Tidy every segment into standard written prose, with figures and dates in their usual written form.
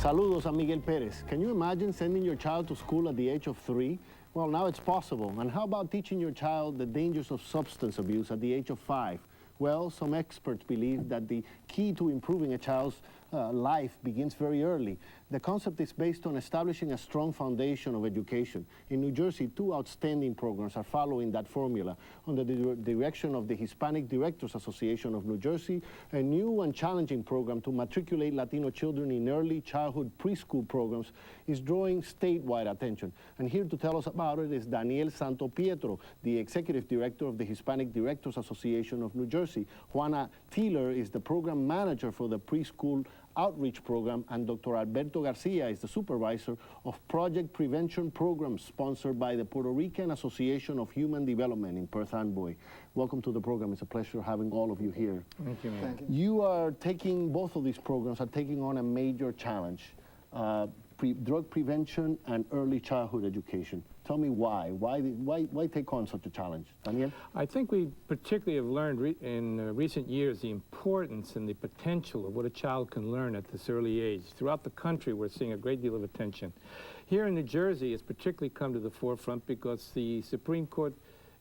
Saludos, I'm Miguel Perez. Can you imagine sending your child to school at the age of 3? Well, now it's possible. And how about teaching your child the dangers of substance abuse at the age of 5? Well, some experts believe that the key to improving a child's life begins very early. The concept is based on establishing a strong foundation of education. In New Jersey, 2 outstanding programs are following that formula. Under the direction of the Hispanic Directors Association of New Jersey, a new and challenging program to matriculate Latino children in early childhood preschool programs is drawing statewide attention. And here to tell us about it is Daniel Santo Pietro, the Executive Director of the Hispanic Directors Association of New Jersey. Juana Taylor is the Program Manager for the Preschool Outreach Program, and Dr. Alberto Garcia is the supervisor of Project Prevention Programs sponsored by the Puerto Rican Association of Human Development in Perth Amboy. Welcome to the program. It's a pleasure having all of you here. Thank you, man. Thank you. You are taking, both of these programs are taking on a major challenge, drug prevention and early childhood education. Tell me why. Why take on such a challenge? Daniel? I think we particularly have learned in recent years the importance and the potential of what a child can learn at this early age. Throughout the country, we're seeing a great deal of attention. Here in New Jersey, it's particularly come to the forefront because the Supreme Court,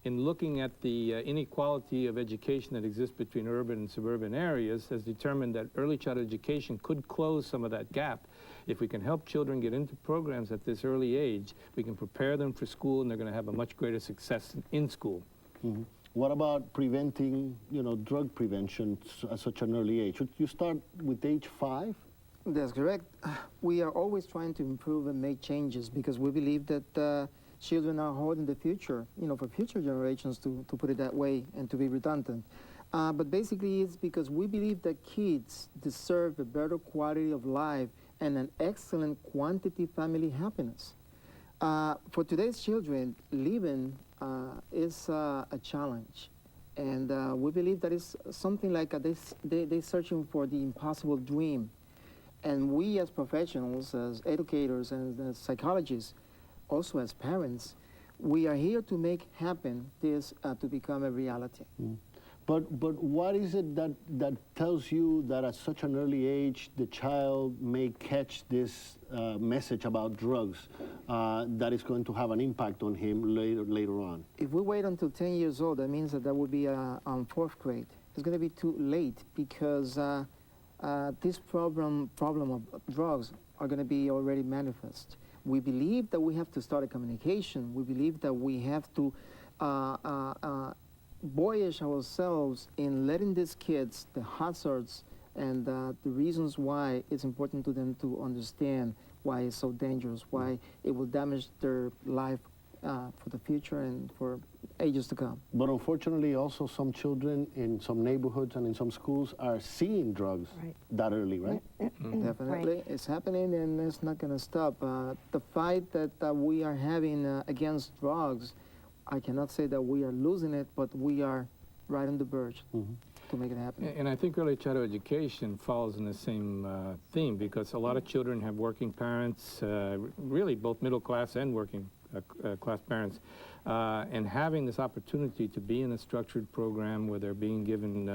in looking at the inequality of education that exists between urban and suburban areas, has determined that early childhood education could close some of that gap. If we can help children get into programs at this early age, we can prepare them for school, and they're going to have a much greater success in school. Mm-hmm. What about preventing, drug prevention at such an early age? Should you start with age 5? That's correct. We are always trying to improve and make changes because we believe that children are holding the future, for future generations, to put it that way, and to be redundant. But basically it's because we believe that kids deserve a better quality of life and an excellent quantity family happiness. For today's children, living is a challenge. And we believe that it's something like they're searching for the impossible dream. And we as professionals, as educators and as psychologists, also as parents, we are here to make happen this to become a reality. Mm. But what is it that tells you that at such an early age the child may catch this message about drugs that is going to have an impact on him later on? If we wait until 10 years old, that means that would be on 4th grade. It's going to be too late because this problem of drugs are going to be already manifest. We believe that we have to start a communication. We believe that we have to boyish ourselves in letting these kids the hazards and the reasons why it's important to them to understand why it's so dangerous, why it will damage their life for the future and for ages to come. But unfortunately also some children in some neighborhoods and in some schools are seeing drugs that early, right? Mm-hmm. Definitely. Right. It's happening and it's not going to stop. The fight that we are having against drugs, I cannot say that we are losing it, but we are right on the verge to make it happen. And I think early childhood education falls in the same theme because a lot of children have working parents, really both middle class and working class parents, and having this opportunity to be in a structured program where they're being given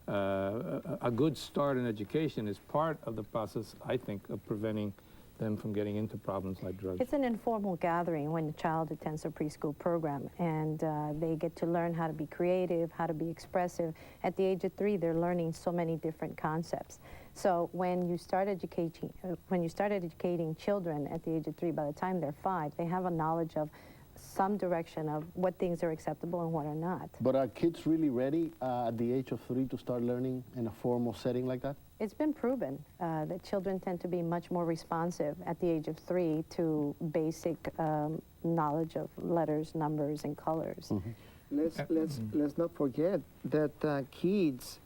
a good start in education is part of the process, I think, of preventing them from getting into problems like drugs. It's an informal gathering when a child attends a preschool program, and they get to learn how to be creative, how to be expressive. At the age of 3, they're learning so many different concepts. So when you start educating, children at the age of 3, by the time they're 5, they have a knowledge of some direction of what things are acceptable and what are not. But are kids really ready at the age of 3 to start learning in a formal setting like that? It's been proven that children tend to be much more responsive at the age of 3 to basic knowledge of letters, numbers, and colors. Mm-hmm. Let's not forget that kids,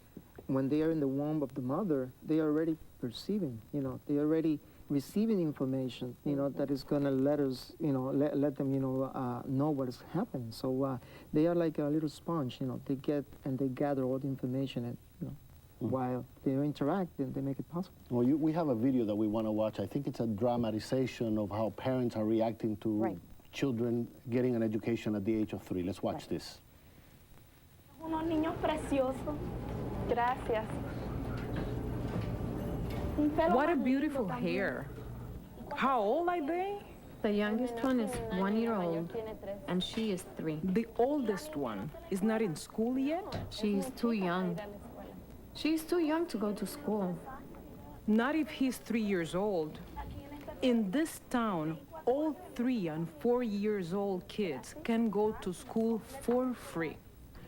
when they are in the womb of the mother, they are already perceiving. They are already receiving information. That is going to let us, let them, know what is happening. So they are like a little sponge. They get and they gather all the information and while they interact, and they make it possible. Well, we have a video that we want to watch. I think it's a dramatization of how parents are reacting to children getting an education at the age of 3. Let's watch this. Unos niños preciosos. Gracias. What a beautiful hair. How old are they? The youngest one is 1 year old, and she is 3. The oldest one is not in school yet? She's too young. She's too young to go to school. Not if he's 3 years old. In this town, all 3 and 4 years old kids can go to school for free.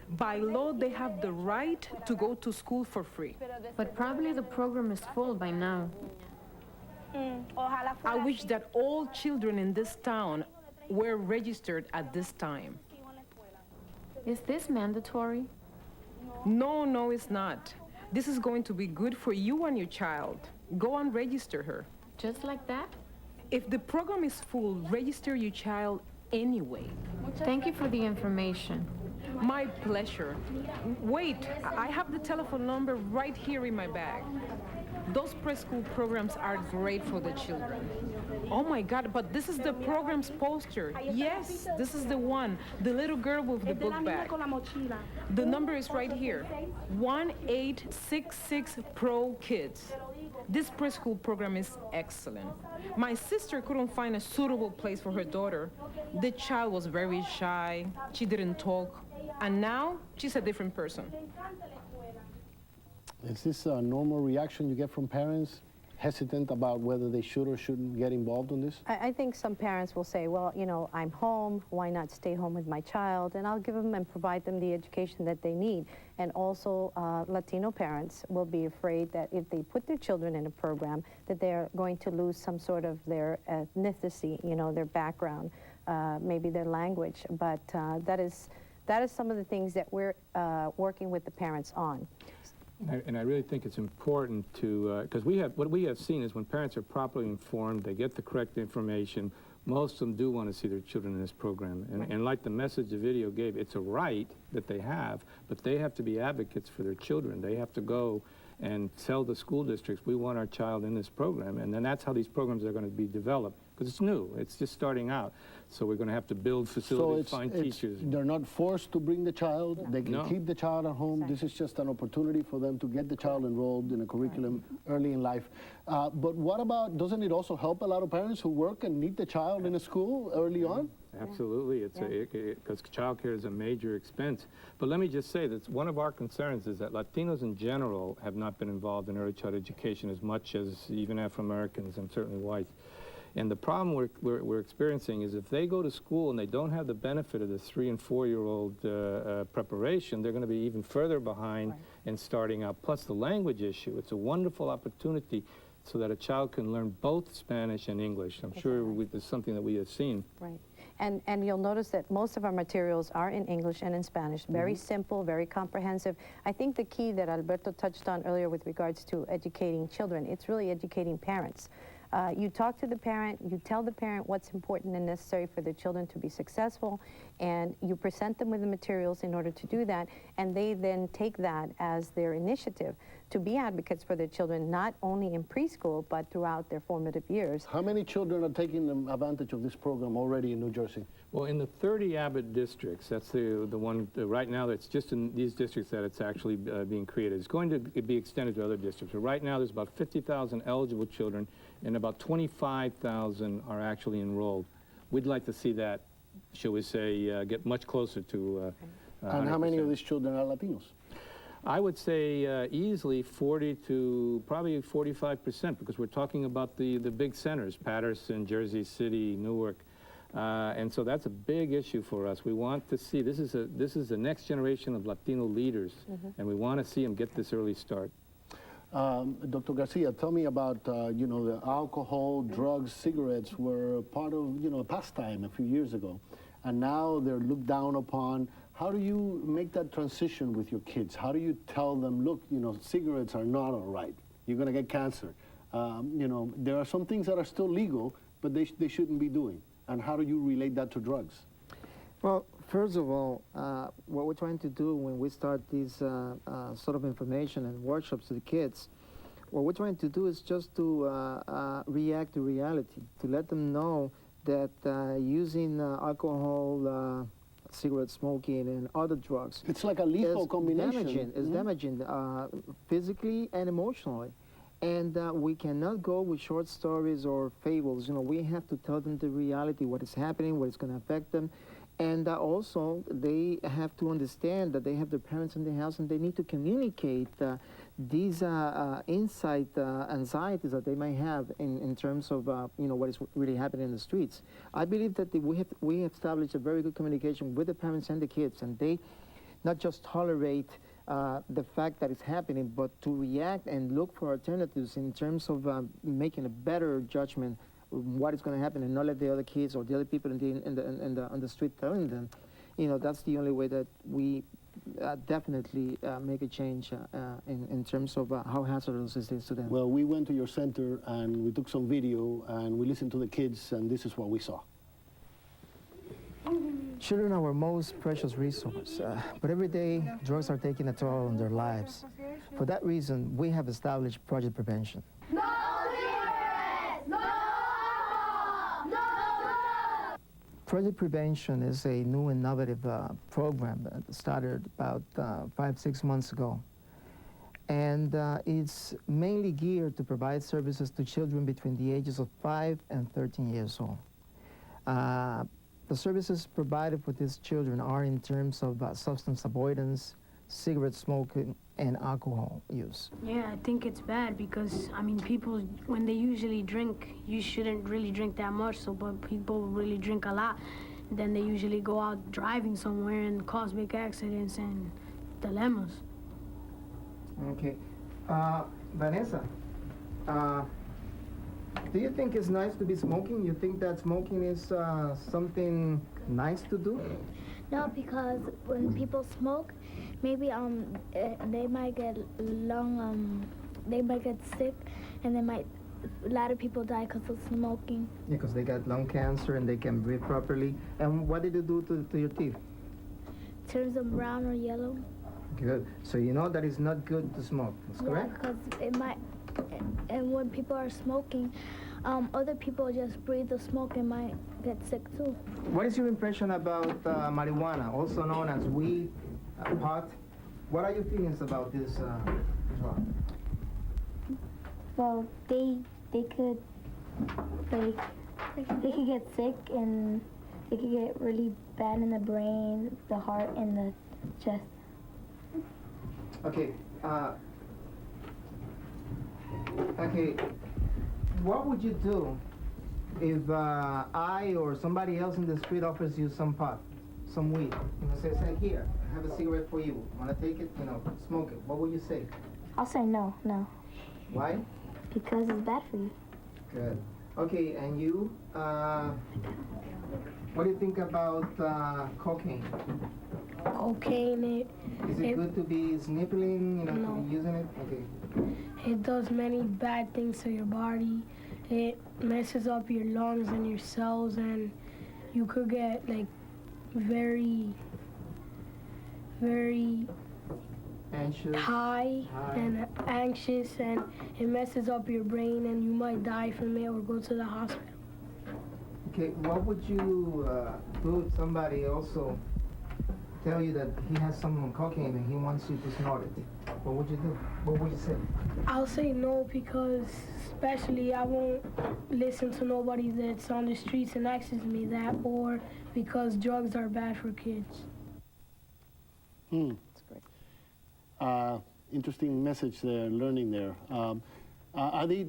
By law, they have the right to go to school for free. But probably the program is full by now. I wish that all children in this town were registered at this time. Is this mandatory? No, no, it's not. This is going to be good for you and your child. Go and register her. Just like that? If the program is full, register your child anyway. Thank you for the information. My pleasure. Wait, I have the telephone number right here in my bag. Those preschool programs are great for the children. Oh my God, but this is the program's poster. Yes, this is the one, the little girl with the book bag. The number is right here, 1866 Pro Kids. This preschool program is excellent. My sister couldn't find a suitable place for her daughter. The child was very shy, she didn't talk, and now she's a different person. Is this a normal reaction you get from parents, hesitant about whether they should or shouldn't get involved in this? I think some parents will say, well, you know, I'm home, why not stay home with my child? And I'll give them and provide them the education that they need. And also, Latino parents will be afraid that if they put their children in a program, that they're going to lose some sort of their ethnicity, you know, their background, maybe their language. But that is some of the things that we're working with the parents on. And I really think it's important to, because what we have seen is when parents are properly informed, they get the correct information, most of them do want to see their children in this program. And like the message the video gave, it's a right that they have, but they have to be advocates for their children. They have to go and tell the school districts, we want our child in this program. And then that's how these programs are going to be developed, because it's new. It's just starting out. So we're going to have to build facilities, find teachers. They're not forced to bring the child. No. They can keep the child at home. Exactly. This is just an opportunity for them to get the child enrolled in a curriculum early in life. But what about, doesn't it also help a lot of parents who work and need the child in a school early on? Absolutely, because child care is a major expense. But let me just say that one of our concerns is that Latinos in general have not been involved in early child education as much as even Afro-Americans and certainly whites. And the problem we're experiencing is if they go to school and they don't have the benefit of the 3- and 4-year-old preparation, they're going to be even further behind in starting out. Plus the language issue, it's a wonderful opportunity so that a child can learn both Spanish and English. I'm sure it's something that we have seen. Right. And you'll notice that most of our materials are in English and in Spanish. Very simple, very comprehensive. I think the key that Alberto touched on earlier with regards to educating children, it's really educating parents. You talk to the parent, you tell the parent what's important and necessary for their children to be successful, and you present them with the materials in order to do that, and they then take that as their initiative to be advocates for their children, not only in preschool, but throughout their formative years. How many children are taking advantage of this program already in New Jersey? Well, in the 30 Abbott districts, that's the one right now that's just in these districts that it's actually being created. It's going to be extended to other districts. But right now there's about 50,000 eligible children and about 25,000 are actually enrolled. We'd like to see that, shall we say, get much closer to And how many of these children are Latinos? I would say easily 40 to probably 45%, because we're talking about the big centers, Patterson, Jersey City, Newark. And so that's a big issue for us. We want to see, this is the next generation of Latino leaders, and we want to see them get this early start. Dr. Garcia, tell me about, you know, the alcohol, drugs, cigarettes were part of, you know, a pastime a few years ago, and now they're looked down upon. How do you make that transition with your kids? How do you tell them, look, you know, cigarettes are not all right. You're going to get cancer. You know, there are some things that are still legal, but they shouldn't be doing. And how do you relate that to drugs? Well, first of all, what we're trying to do when we start these sort of information and workshops to the kids, what we're trying to do is just to react to reality, to let them know that using alcohol, cigarette smoking, and other drugs, it's like a lethal combination. Damaging, damaging physically and emotionally. And we cannot go with short stories or fables. You know, we have to tell them the reality, what is happening, what is going to affect them. And also, they have to understand that they have their parents in the house and they need to communicate these inside anxieties that they might have in terms of, you know, what is really happening in the streets. I believe that we have established a very good communication with the parents and the kids, and they not just tolerate the fact that it's happening, but to react and look for alternatives in terms of making a better judgment what is going to happen, and not let the other kids or the other people on the street telling them. You know, that's the only way that we definitely make a change in terms of how hazardous this is to them. Well, we went to your center and we took some video and we listened to the kids, and this is what we saw. Children are our most precious resource, but every day drugs are taking a toll on their lives. For that reason, we have established Project Prevention. No cigarettes! No alcohol! No drugs! Project Prevention is a new innovative program that started about 5-6 months ago. And it's mainly geared to provide services to children between the ages of 5 and 13 years old. The services provided for these children are in terms of substance avoidance, cigarette smoking, and alcohol use. Yeah, I think it's bad because, I mean, people, when they usually drink, you shouldn't really drink that much, so, but people really drink a lot. Then they usually go out driving somewhere and cause big accidents and dilemmas. Okay. Vanessa, do you think it's nice to be smoking? You think that smoking is something nice to do? No, because when people smoke, maybe they might get they might get sick, and a lot of people die because of smoking. Yeah, because they got lung cancer and they can breathe properly. And what did it do to your teeth? Turns them brown or yellow. Good. So you know that it's not good to smoke. That's correct? Yeah, because it might. And when people are smoking, other people just breathe the smoke and might get sick too. What is your impression about marijuana, also known as weed, pot? What are your feelings about this drug? Well, they could get sick, and they could get really bad in the brain, the heart, and the chest. Okay. Okay, what would you do if I or somebody else in the street offers you some pot, some weed? You know, say, here, I have a cigarette for you. Want to take it? You know, smoke it. What would you say? I'll say no. Why? Because it's bad for you. Good. Okay, and you? What do you think about cocaine? Cocaine, Is it good to be sniffling, you know, No. to be using it? Okay. it does many bad things to your body. It messes up your lungs and your cells, and you could get like very Anxious? high and anxious, and it messes up your brain, and you might die from it or go to the hospital. Okay, what would you do if somebody also tell you that he has some cocaine and he wants you to snort it? What would you do? What would you say? I'll say no, because especially I won't listen to nobody that's on the streets and asks me that, or because drugs are bad for kids. That's great. Interesting message there, learning there. Are they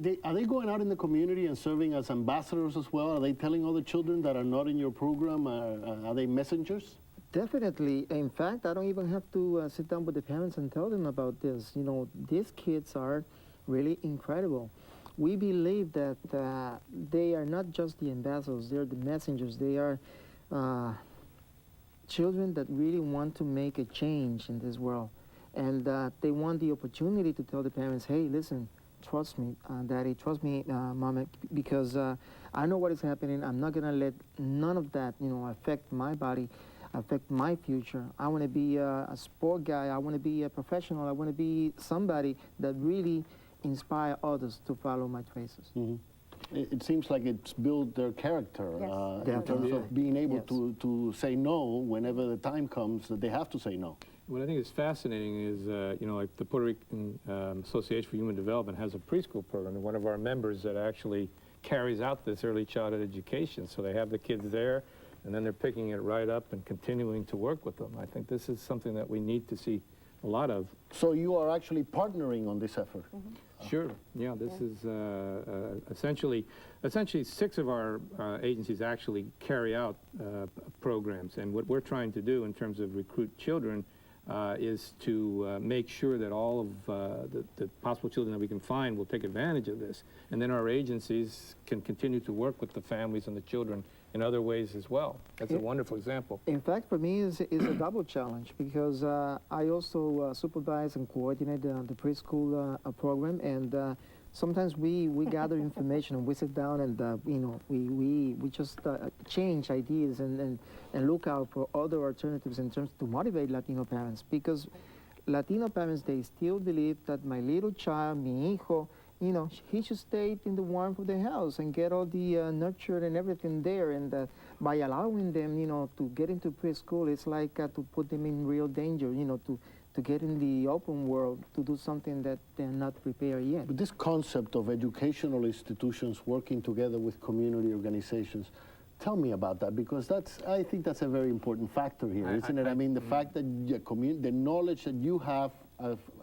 going out in the community and serving as ambassadors as well? Are they telling other children that are not in your program? Are they messengers? Definitely. In fact, I don't even have to sit down with the parents and tell them about this. You know, these kids are really incredible. We believe that they are not just the ambassadors, they're the messengers. They are children that really want to make a change in this world. And they want the opportunity to tell the parents, hey, listen, trust me, Daddy, trust me, Mama, because I know what is happening. I'm not going to let none of that, you know, affect my body, affect my future. I want to be a sport guy. I want to be a professional. I want to be somebody that really inspire others to follow my traces. Mm-hmm. It seems like it's built their character Yes. in terms of being able Yes. to say no whenever the time comes that they have to say no. What I think is fascinating is, you know, like the Puerto Rican Association for Human Development has a preschool program, and one of our members that actually carries out this early childhood education. So they have the kids there, and then they're picking it right up and continuing to work with them. I think this is something that we need to see a lot of. So you are actually partnering on this effort? Sure. Yeah, this is essentially 6 of our agencies actually carry out programs, and what we're trying to do in terms of recruit children is to make sure that all of the possible children that we can find will take advantage of this, and then our agencies can continue to work with the families and the children in other ways as well. That's a wonderful example. In fact, for me, it's a double challenge because I also supervise and coordinate the preschool program, and sometimes we gather information and we sit down and you know, we just change ideas and look out for other alternatives in terms to motivate Latino parents, because Latino parents, they still believe that my little child, mi hijo, you know, he should stay in the warmth of the house and get all the nurture and everything there. And by allowing them, you know, to get into preschool, it's like to put them in real danger, you know, to get in the open world, to do something that they're not prepared yet. But this concept of educational institutions working together with community organizations, tell me about that, because I think that's a very important factor here, isn't it? I mean, the fact that the knowledge that you have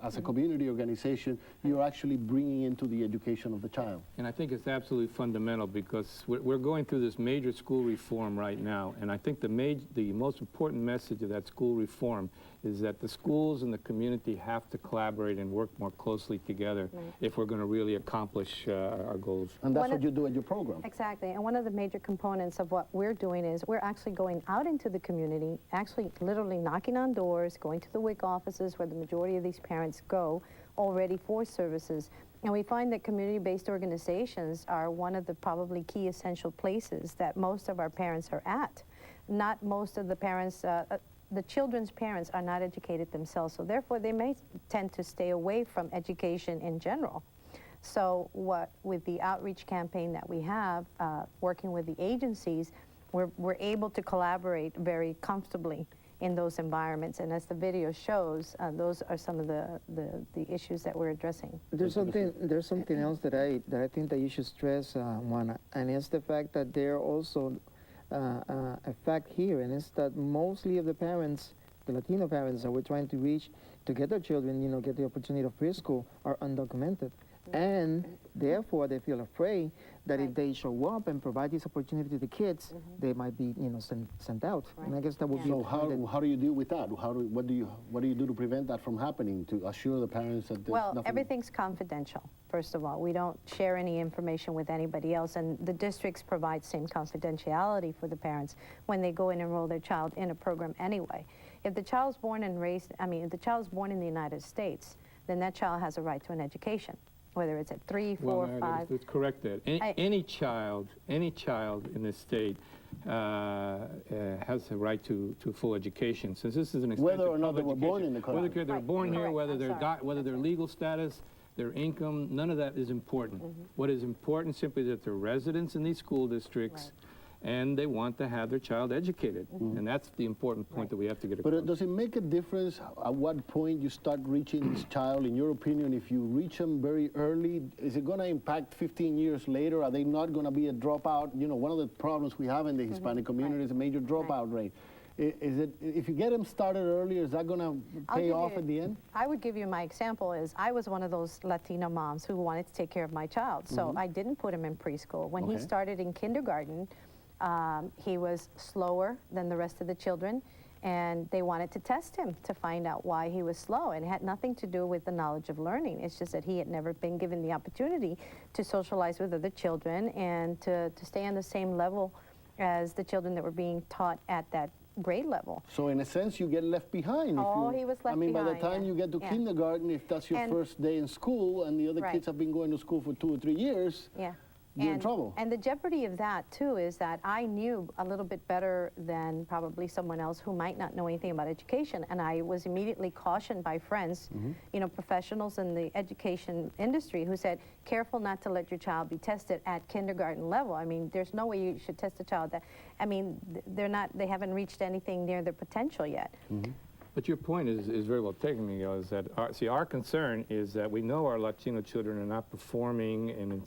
as a community organization, you're actually bringing into the education of the child. And I think it's absolutely fundamental, because we're going through this major school reform right now, and I think the most important message of that school reform is that the schools and the community have to collaborate and work more closely together if we're going to really accomplish our goals. And that's what you do at your program. Exactly, and one of the major components of what we're doing is we're actually going out into the community, actually literally knocking on doors, going to the WIC offices where the majority of these parents go already for services. And we find that community-based organizations are one of the probably key essential places that most of our parents are at. Not most of the parents, the children's parents are not educated themselves, so therefore they may tend to stay away from education in general. So with the outreach campaign that we have, working with the agencies, we're able to collaborate very comfortably in those environments, and as the video shows, those are some of the issues that we're addressing. There's something else that I think that you should stress, Juana, and it's the fact that there are also a fact here, and it's that mostly of the parents, the Latino parents that we're trying to reach to get their children, you know, get the opportunity of preschool, are undocumented. And therefore they feel afraid that if they show up and provide this opportunity to the kids, they might be, you know, sent out. And I guess that would be. So how do you deal with that? What do you do to prevent that from happening, to assure the parents that there's nothing? Everything's confidential. First of all, we don't share any information with anybody else, and the districts provide same confidentiality for the parents when they go and enroll their child in a program anyway. If the child's born and raised, if the child's born in the United States, then that child has a right to an education, whether it's at 3, 4, 5. Let's correct that. Any child in this state has a right to full education. Since this is an expensive whether or not they were born in the country. Whether they're born here, whether their legal status, their income, none of that is important. What is important simply is that they're residents in these school districts, and they want to have their child educated. And that's the important point that we have to get across. But does it make a difference at what point you start reaching this child? In your opinion, if you reach them very early, is it going to impact 15 years later? Are they not going to be a dropout? You know, one of the problems we have in the Hispanic community is a major dropout rate. Is it, if you get them started earlier, is that going to pay off at the end? I would give you my example is I was one of those Latina moms who wanted to take care of my child. So I didn't put him in preschool. When he started in kindergarten, he was slower than the rest of the children, and they wanted to test him to find out why he was slow. And it had nothing to do with the knowledge of learning. It's just that he had never been given the opportunity to socialize with other children and to stay on the same level as the children that were being taught at that grade level. So in a sense, you get left behind. He was left behind. By the time you get to kindergarten, if that's your first day in school, and the other kids have been going to school for 2 or 3 years, you're in trouble. And the jeopardy of that, too, is that I knew a little bit better than probably someone else who might not know anything about education, and I was immediately cautioned by friends, you know, professionals in the education industry who said, careful not to let your child be tested at kindergarten level. I mean, there's no way you should test a child that, they haven't reached anything near their potential yet. But your point is very well taken, Miguel, is that, our concern is that we know our Latino children are not performing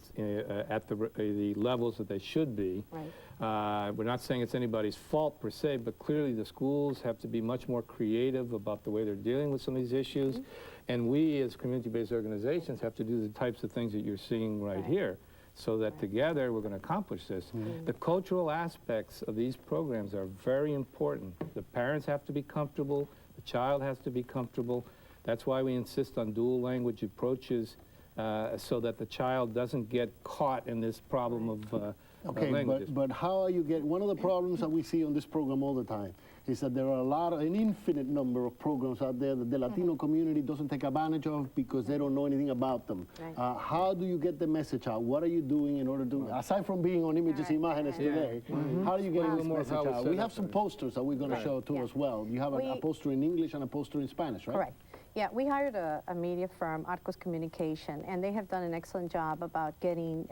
at the levels that they should be. Right. We're not saying it's anybody's fault per se, but clearly the schools have to be much more creative about the way they're dealing with some of these issues. And we, as community-based organizations, have to do the types of things that you're seeing right here, so that together we're going to accomplish this. The cultural aspects of these programs are very important. The parents have to be comfortable. The child has to be comfortable. That's why we insist on dual language approaches, so that the child doesn't get caught in this problem of languages. but how are you getting, one of the problems that we see on this program all the time is that there are an infinite number of programs out there that the Latino community doesn't take advantage of because they don't know anything about them. Right. How do you get the message out? What are you doing in order to, aside from being on Images, Imagenes today, how are you getting this message out? We have some posters that we're going to show too as well. You have a poster in English and a poster in Spanish, right? Correct. Yeah, we hired a media firm, Arcos Communication, and they have done an excellent job about getting,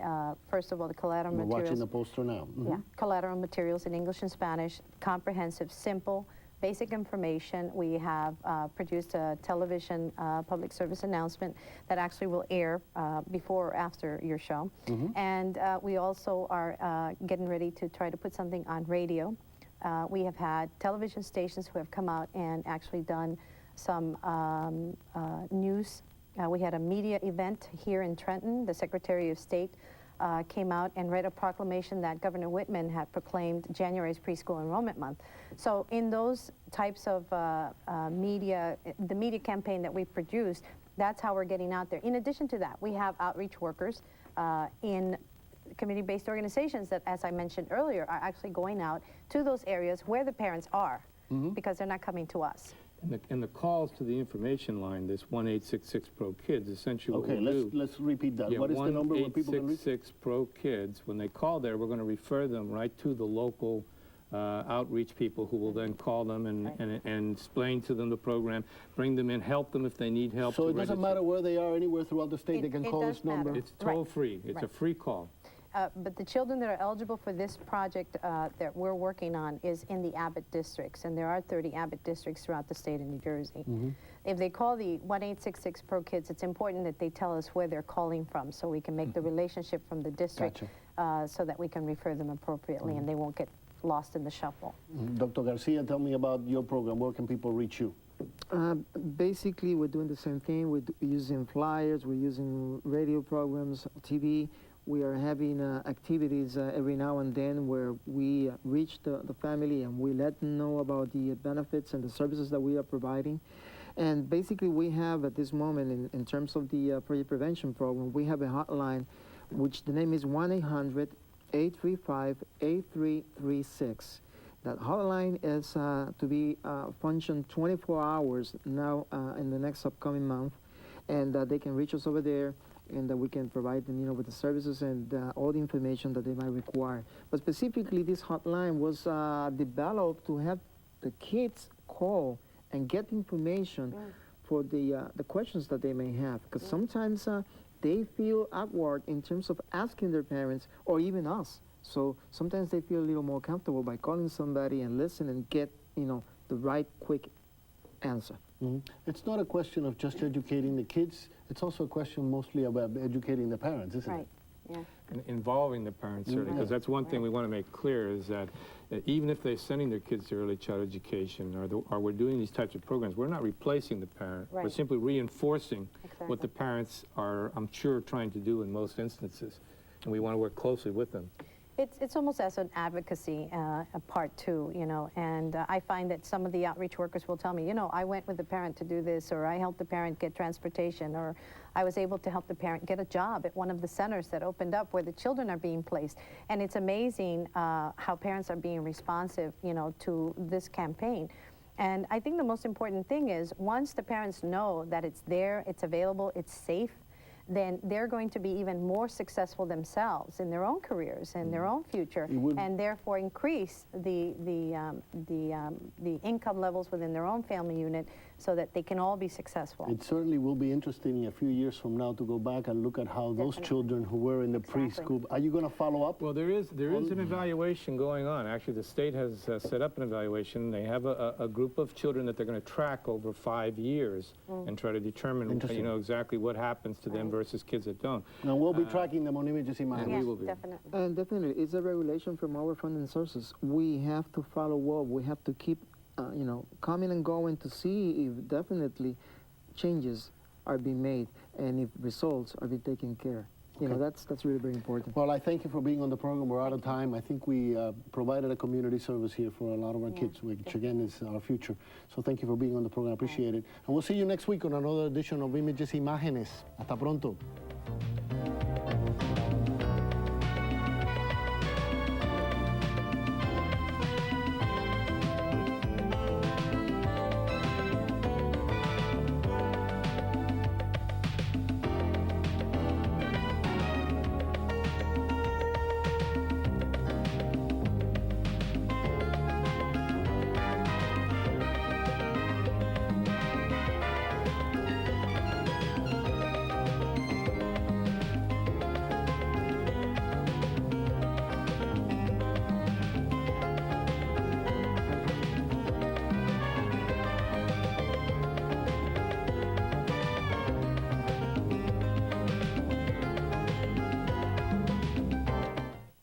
first of all, the collateral We're materials. watching the poster now. Yeah, collateral materials in English and Spanish, comprehensive, simple, basic information. We have produced a television public service announcement that actually will air before or after your show. And we also are getting ready to try to put something on radio. We have had television stations who have come out and actually done some news. We had a media event here in Trenton. The Secretary of State came out and read a proclamation that Governor Whitman had proclaimed January as Preschool Enrollment Month. So in those types of media, the media campaign that we produced, that's how we're getting out there. In addition to that, we have outreach workers in community-based organizations that, as I mentioned earlier, are actually going out to those areas where the parents are, because they're not coming to us. And the calls to the information line, this 1-866-PRO-KIDS, essentially what Okay, we do. let's repeat that. Yeah, What is the number where people can reach? 1-866-PRO-KIDS. When they call there, we're going to refer them right to the local outreach people who will then call them and explain to them the program, bring them in, help them if they need help. So it doesn't matter where they are, anywhere throughout the state, they can call does this number? matter. It's toll-free. It's a free call. But the children that are eligible for this project that we're working on is in the Abbott districts, and there are 30 Abbott districts throughout the state of New Jersey. If they call the 1-866-PRO-KIDS, it's important that they tell us where they're calling from so we can make the relationship from the district so that we can refer them appropriately and they won't get lost in the shuffle. Dr. Garcia, tell me about your program. Where can people reach you? Basically, we're doing the same thing. We're using flyers, we're using radio programs, TV. We are having activities every now and then where we reach the family and we let them know about the benefits and the services that we are providing. And basically we have at this moment, in terms of the project prevention program, we have a hotline which the name is 1-800-835-8336. That hotline is to be function 24 hours now in the next upcoming month, and they can reach us over there, and that we can provide them, with the services and all the information that they might require. But specifically, this hotline was developed to have the kids call and get information for the questions that they may have, because sometimes they feel awkward in terms of asking their parents or even us. So sometimes they feel a little more comfortable by calling somebody and listen and get, the right quick answer. It's not a question of just educating the kids. It's also a question mostly about educating the parents, isn't it? Yeah. And involving the parents, certainly, because that's one thing we want to make clear is that even if they're sending their kids to early child education or we're doing these types of programs, we're not replacing the parent. We're simply reinforcing what the parents are, I'm sure, trying to do in most instances. And we want to work closely with them. It's almost as an advocacy part too, and I find that some of the outreach workers will tell me, I went with the parent to do this, or I helped the parent get transportation, or I was able to help the parent get a job at one of the centers that opened up where the children are being placed. And it's amazing how parents are being responsive, to this campaign. And I think the most important thing is once the parents know that it's there, it's available, it's safe, then they're going to be even more successful themselves in their own careers and their own future, and therefore increase the income levels within their own family unit so that they can all be successful. It certainly will be interesting in a few years from now to go back and look at how those children who were in the preschool, are you going to follow up? Well, there is an evaluation going on. Actually, the state has set up an evaluation. They have a group of children that they're going to track over 5 years and try to determine, you know, exactly what happens to them versus kids that don't. Now, we'll be tracking them on Images Imagenes. We will be. Definitely. And definitely, it's a regulation from our funding sources. We have to follow up. We have to keep, you know, coming and going to see if definitely changes are being made and if results are being taken care. You know, that's really very important. Well, I thank you for being on the program. We're out of time. I think we provided a community service here for a lot of our kids, which again is our future. So thank you for being on the program. I appreciate it. And we'll see you next week on another edition of Images Imagenes. Hasta pronto.